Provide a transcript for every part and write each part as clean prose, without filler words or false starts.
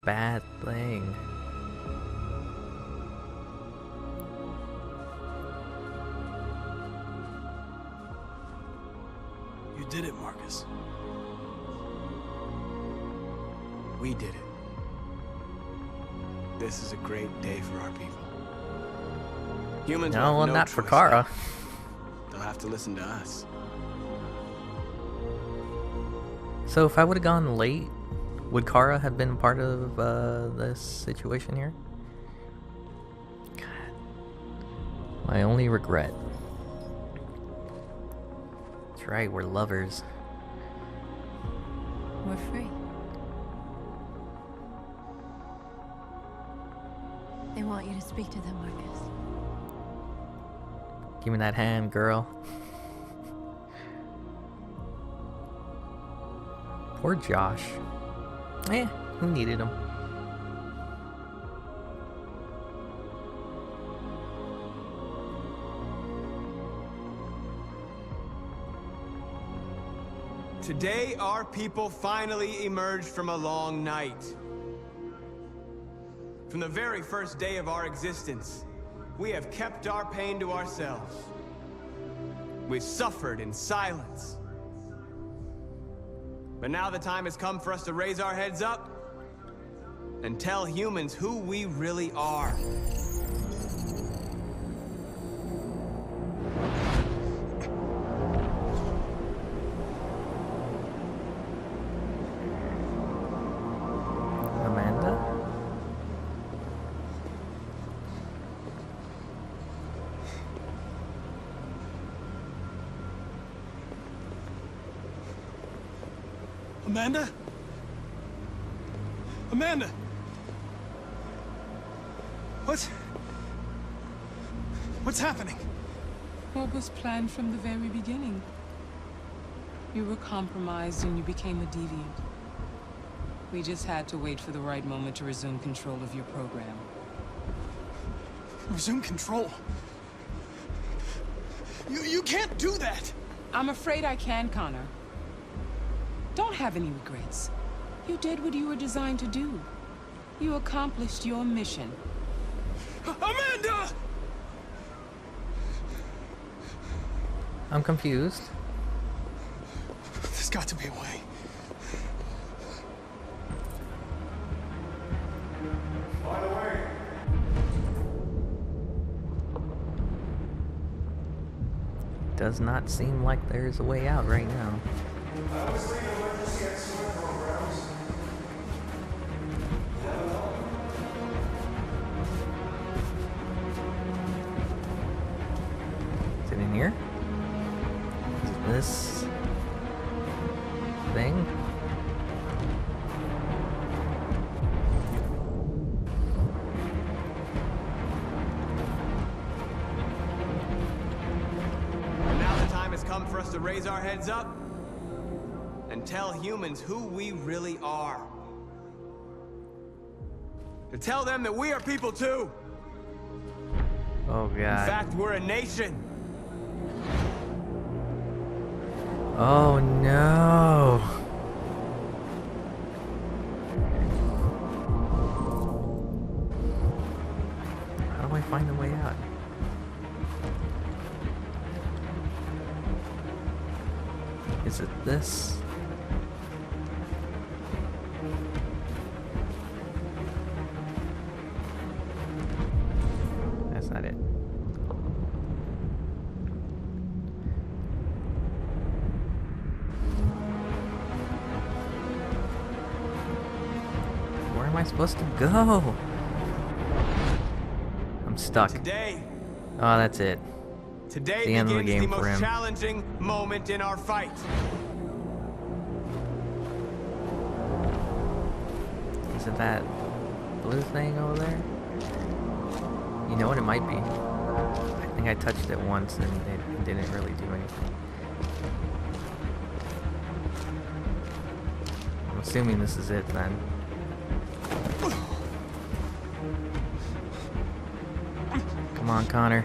bad thing. You did it, Marcus. We did it. This is a great day for our people. Humans will No, have well, no not for choice Kara. now. They'll have to listen to us. So if I would have gone late, would Kara have been part of this situation here? God. My only regret. That's right, we're lovers. We're free. They want you to speak to them, Marcus. Give me that hand, girl. Poor Josh. Who needed him? Today, our people finally emerged from a long night. From the very first day of our existence, we have kept our pain to ourselves. We suffered in silence. But now the time has come for us to raise our heads up and tell humans who we really are. Amanda? Amanda? Amanda! What's happening? What was planned from the very beginning? You were compromised and you became a deviant. We just had to wait for the right moment to resume control of your program. Resume control? You can't do that! I'm afraid I can, Connor. Don't have any regrets. You did what you were designed to do. You accomplished your mission. Amanda! I'm confused. There's got to be a way. By the way. Does not seem like there's a way out right now. I always leave emergency at swim programs. Is it in here? Is it this thing? And now the time has come for us to raise our heads up and tell humans who we really are. To tell them that we are people too. Oh In god. fact, we're a nation. Oh no. How do I find a way out? Is it this? That's not it. Where am I supposed to go? I'm stuck. Today, Oh, that's it. today The end of the begins the game for most him. challenging moment in our fight. Is it that blue thing over there? You know what? It might be. I think I touched it once and it didn't really do anything. I'm assuming this is it then. Come on, Connor.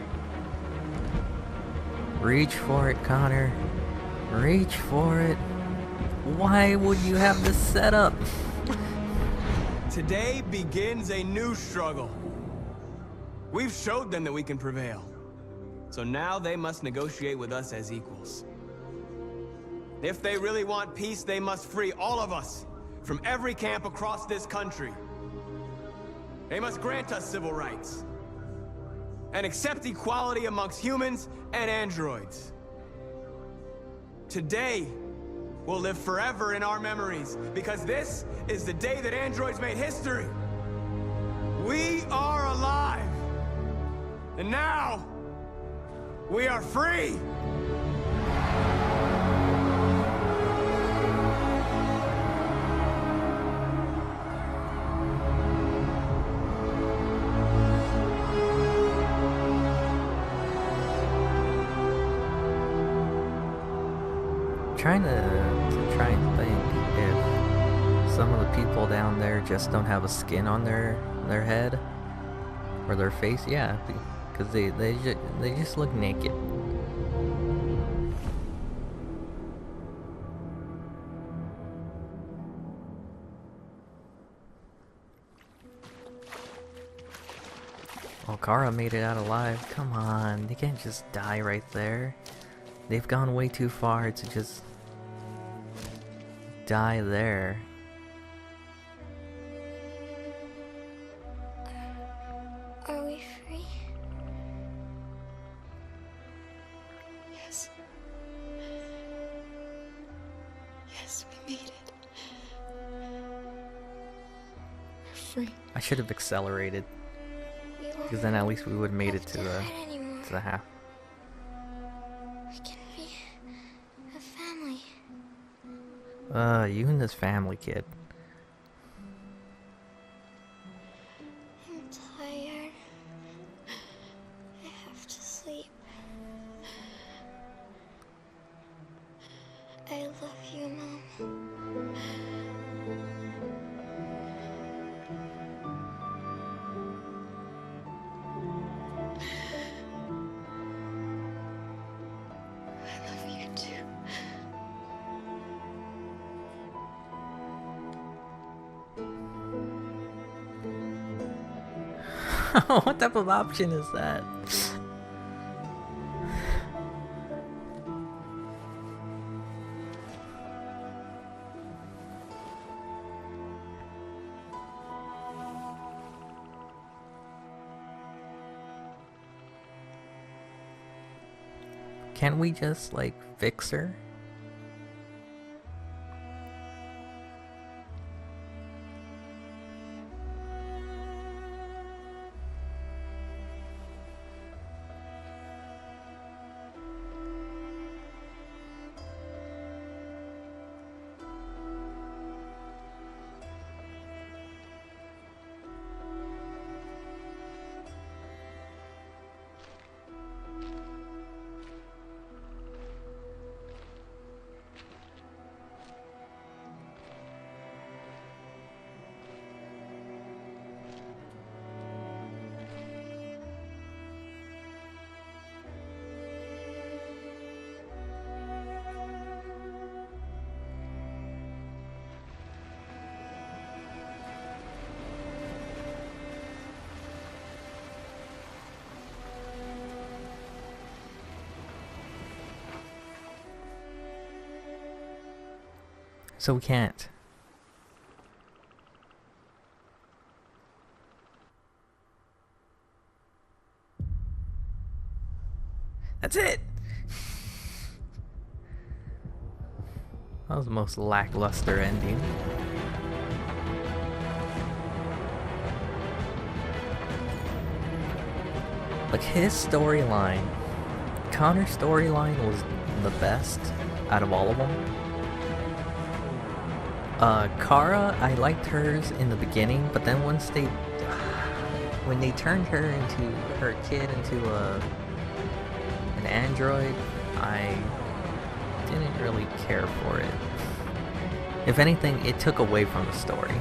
Reach for it, Connor. Reach for it. Why would you have this set up? today begins a new struggle. We've showed them that we can prevail. So now they must negotiate with us as equals. If they really want peace, they must free all of us from every camp across this country. They must grant us civil rights and accept equality amongst humans and androids. Today will live forever in our memories because this is the day that androids made history. We are alive. And now, we are free! Trying to try and think if some of the people down there just don't have a skin on their head or their face. Yeah, because they just look naked. Oh, Kara made it out alive. Come on, they can't just die right there. They've gone way too far to just die there. Are we free? Yes. Yes, we made it. We're free. I should have accelerated, We won't because then at least we would have made it have to to the hide anymore. half. We can be a family. You and this family, kid. I'm tired. I have to sleep. I love you, Mom. I love you too. What type of option is that? Can't we just, like, fix her? So we can't. That's it! That was the most lackluster ending. Like, his storyline, Connor's storyline was the best out of all of them. Kara, I liked hers in the beginning, but then once when they turned her into, her kid into an android, I didn't really care for it. If anything, it took away from the story.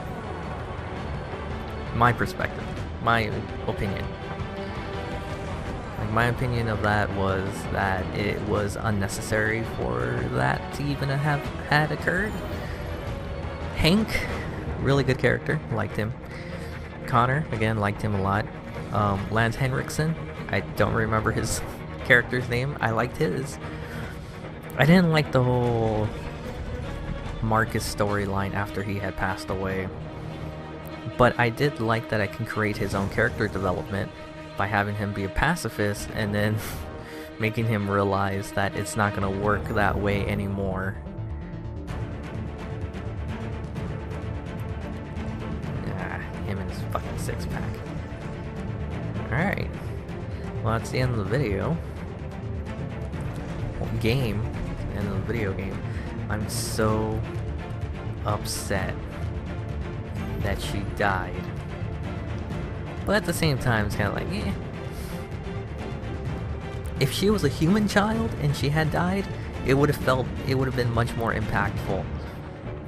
My perspective, my opinion. Like, my opinion of that was that it was unnecessary for that to even have had occurred. Hank, really good character, liked him. Connor, again, liked him a lot. Lance Henriksen, I don't remember his character's name. I liked his. I didn't like the whole Marcus storyline after he had passed away. But I did like that I can create his own character development by having him be a pacifist and then making him realize that it's not going to work that way anymore. Him and his fucking six-pack. Alright. Well, that's the end of the video. Well, game. End of the video game. I'm so upset that she died. But at the same time, it's kind of like, eh. If she was a human child and she had died, it would have been much more impactful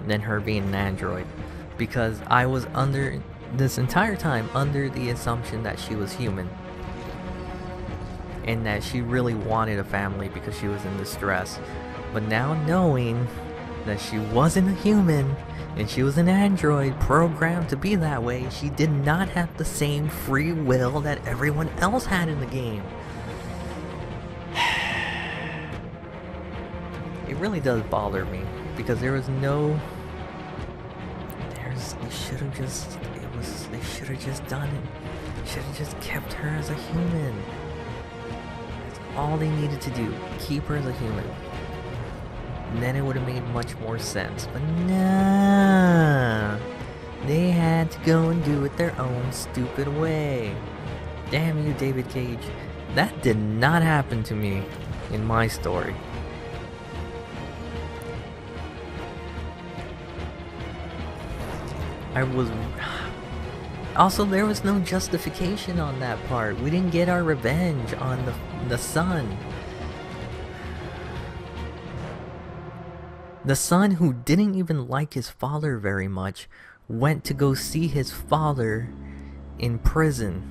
than her being an android. Because I was under, this entire time, under the assumption that she was human. And that she really wanted a family because she was in distress. But now knowing that she wasn't a human, and she was an android programmed to be that way, she did not have the same free will that everyone else had in the game. It really does bother me, because there was no... They should have just... They should have just done it. Should have just kept her as a human. That's all they needed to do. Keep her as a human. And then it would have made much more sense. But nah, they had to go and do it their own stupid way. Damn you, David Cage. That did not happen to me in my story. Also, there was no justification on that part. We didn't get our revenge on the son. The son, who didn't even like his father very much, went to go see his father in the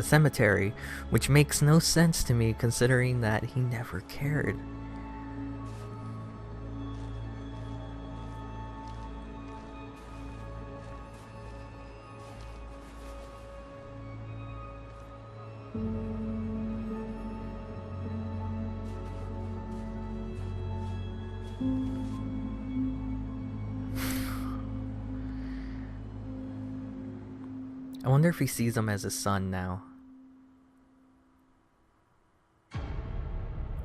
cemetery, which makes no sense to me considering that he never cared. I wonder if he sees him as a son now.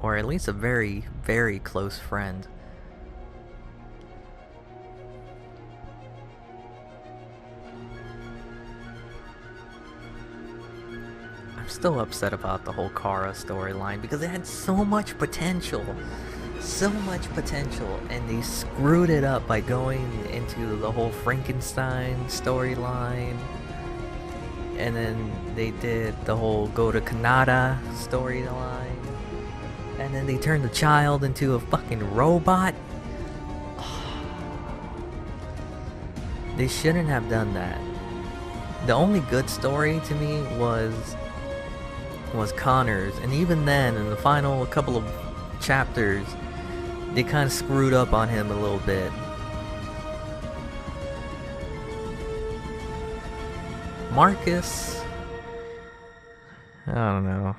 Or at least a very, very close friend. I'm still upset about the whole Kara storyline because it had so much potential. So much potential, and they screwed it up by going into the whole Frankenstein storyline. And then they did the whole go to Canada storyline. And then they turned the child into a fucking robot. They shouldn't have done that. The only good story to me was Connor's. And even then, in the final couple of chapters, they kind of screwed up on him a little bit. Marcus, I don't know.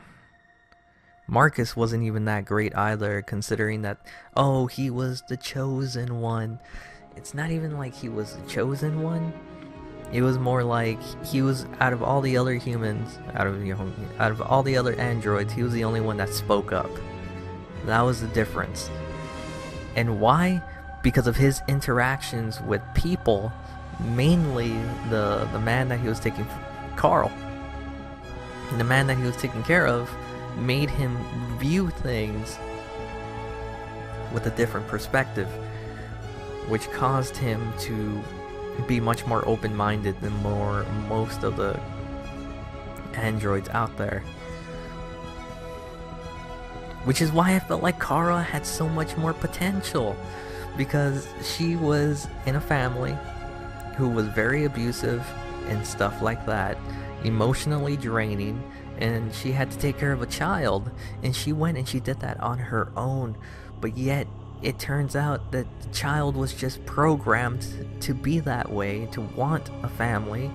Marcus wasn't even that great either, considering that, oh, he was the chosen one. It's not even like he was the chosen one. It was more like he was, out of all the other humans, out of all the other androids, he was the only one that spoke up. That was the difference. And why? Because of his interactions with people. Mainly the man that he was taking, Carl. The man that he was taking care of made him view things with a different perspective, which caused him to be much more open-minded than most of the androids out there. Which is why I felt like Kara had so much more potential, because she was in a family who was very abusive and stuff like that, emotionally draining, and she had to take care of a child, and she went and she did that on her own. But yet it turns out that the child was just programmed to be that way, to want a family,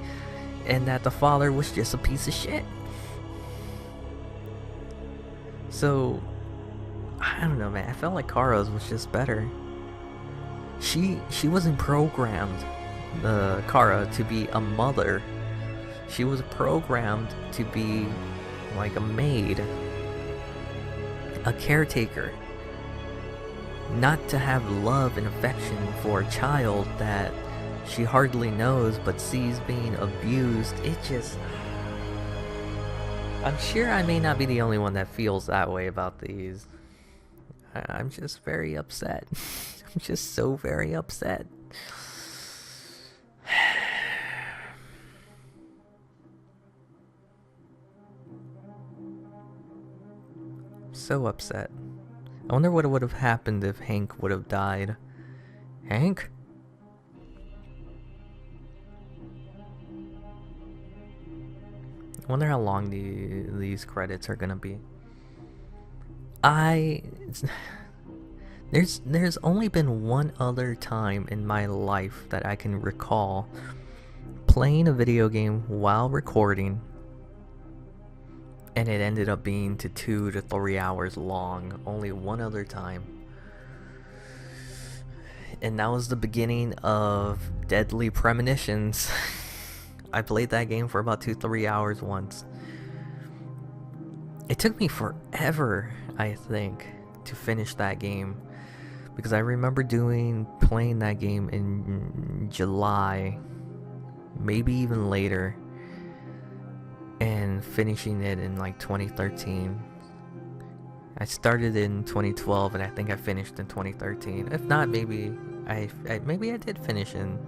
and that the father was just a piece of shit. So, I don't know, man. I felt like Kara's was just better. She wasn't programmed, Kara, to be a mother. She was programmed to be like a maid, a caretaker. Not to have love and affection for a child that she hardly knows but sees being abused. It just... I'm sure I may not be the only one that feels that way about these. I'm just very upset. I'm just so very upset. So upset. I wonder what would have happened if Hank would have died. Hank? I wonder how long these credits are gonna be. There's only been one other time in my life that I can recall playing a video game while recording, and it ended up being 2 to 3 hours long. Only one other time. And that was the beginning of Deadly Premonitions. I played that game for about 2-3 hours once. It took me forever, I think, to finish that game. Because I remember playing that game in July, maybe even later, and finishing it in like 2013. I started in 2012 and I think I finished in 2013. If not, maybe I did finish in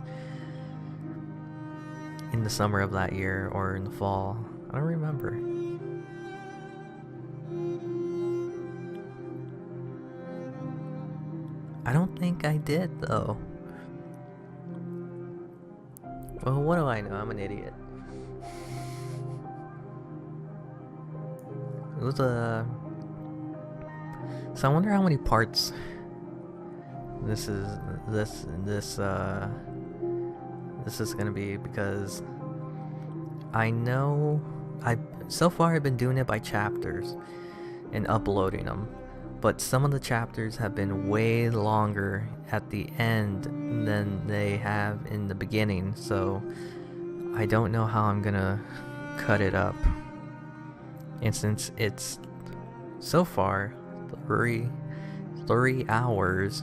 the summer of that year or in the fall. I don't remember. I don't think I did though. Well, what do I know? I'm an idiot. It was a... So I wonder how many parts this is gonna be, because I know so far I've been doing it by chapters and uploading them, but some of the chapters have been way longer at the end than they have in the beginning, so I don't know how I'm gonna cut it up. And since it's so far 3 hours,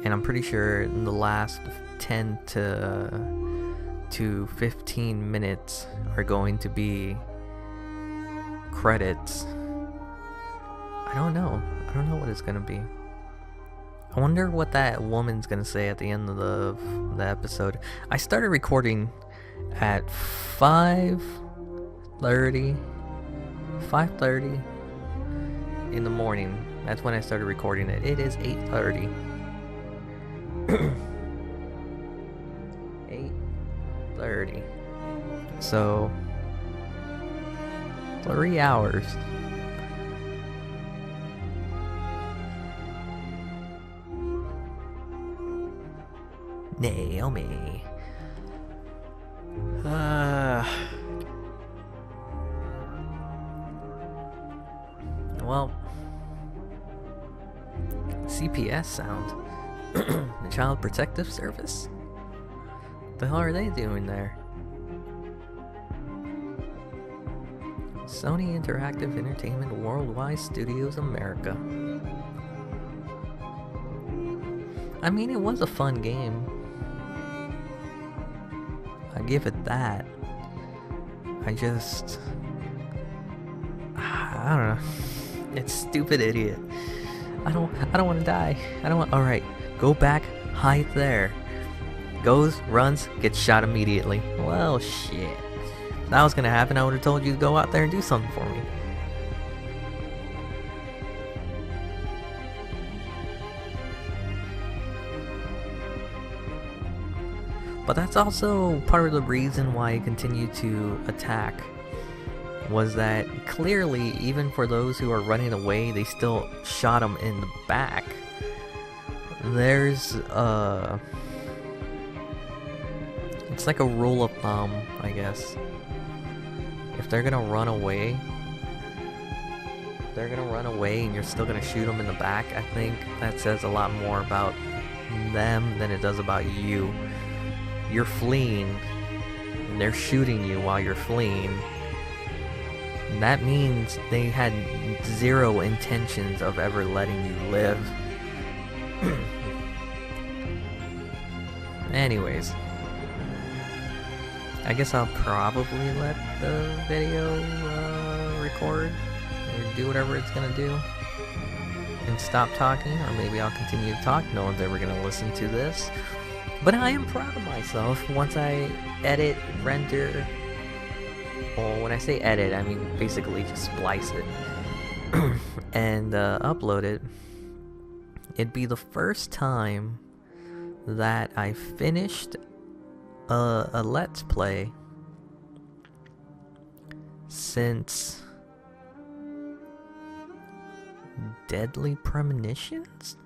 and I'm pretty sure in the last 10 to 15 minutes are going to be credits. I don't know what it's gonna be. I wonder what that woman's gonna say at the end of the episode. I started recording at 5:30 in the morning. That's when I started recording it. It is 8:30. 8:30. So 3 hours. Naomi. Well, CPS sound. The Child Protective Service? What the hell are they doing there? Sony Interactive Entertainment Worldwide Studios America. I mean, it was a fun game. I give it that. I don't know. It's stupid idiot. I don't want to die. Alright, go back, hide there. Goes, runs, gets shot immediately. Well, shit. If that was gonna happen, I would have told you to go out there and do something for me. But that's also part of the reason why I continue to attack was that clearly, even for those who are running away, they still shot him in the back. There's, it's like a rule of thumb, I guess. If they're gonna run away, and you're still gonna shoot them in the back, I think that says a lot more about them than it does about you. You're fleeing, and they're shooting you while you're fleeing. That means they had zero intentions of ever letting you live. Anyways, I guess I'll probably let the video record or do whatever it's gonna do and stop talking, or maybe I'll continue to talk. No one's ever gonna listen to this, but I am proud of myself once I edit, render. Well, when I say edit, I mean basically just splice it and upload it. It'd be the first time that I finished a Let's Play since Deadly Premonitions?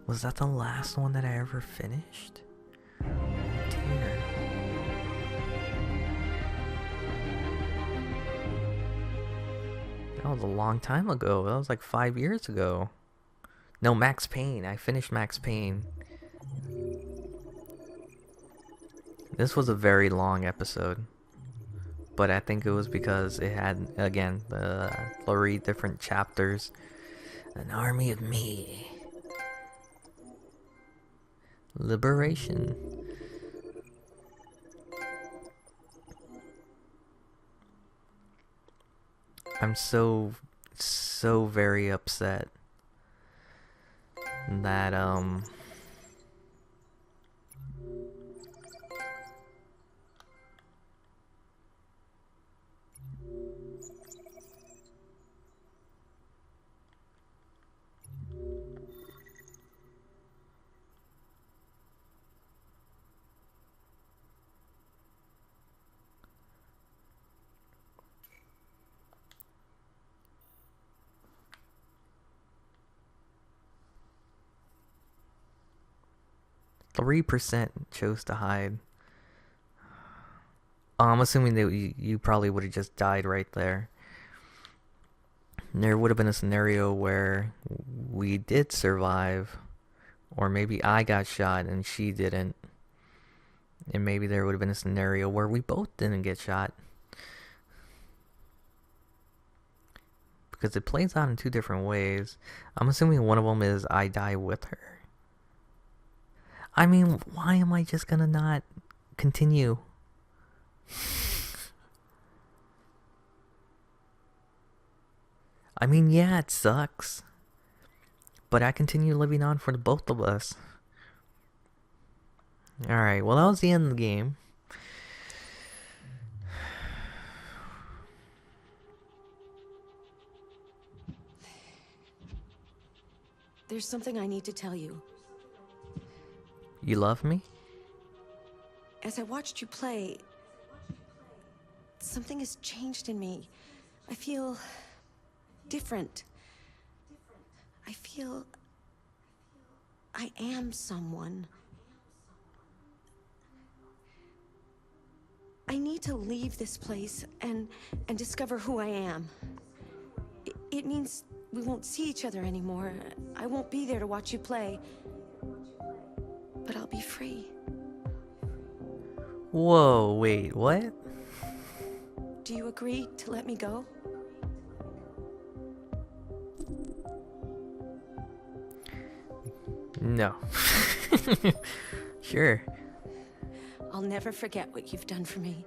Was that the last one that I ever finished? Oh dear. That was a long time ago. That was like 5 years ago. No, Max Payne. I finished Max Payne. This was a very long episode, but I think it was because it had, again, the 3 different chapters. An army of me. Liberation. I'm so very upset that, 3% chose to hide. I'm assuming that you probably would have just died right there. There would have been a scenario where we did survive, or maybe I got shot and she didn't. And maybe there would have been a scenario where we both didn't get shot. Because it plays out in 2 different ways. I'm assuming one of them is I die with her. I mean, why am I just gonna not continue? I mean, yeah, it sucks. But I continue living on for the both of us. Alright, well, that was the end of the game. There's something I need to tell you. You love me? As I watched you play, something has changed in me. I feel different. I feel I am someone. I need to leave this place and discover who I am. It means we won't see each other anymore. I won't be there to watch you play. But I'll be free. Whoa, wait, what? Do you agree to let me go? No. Sure. I'll never forget what you've done for me.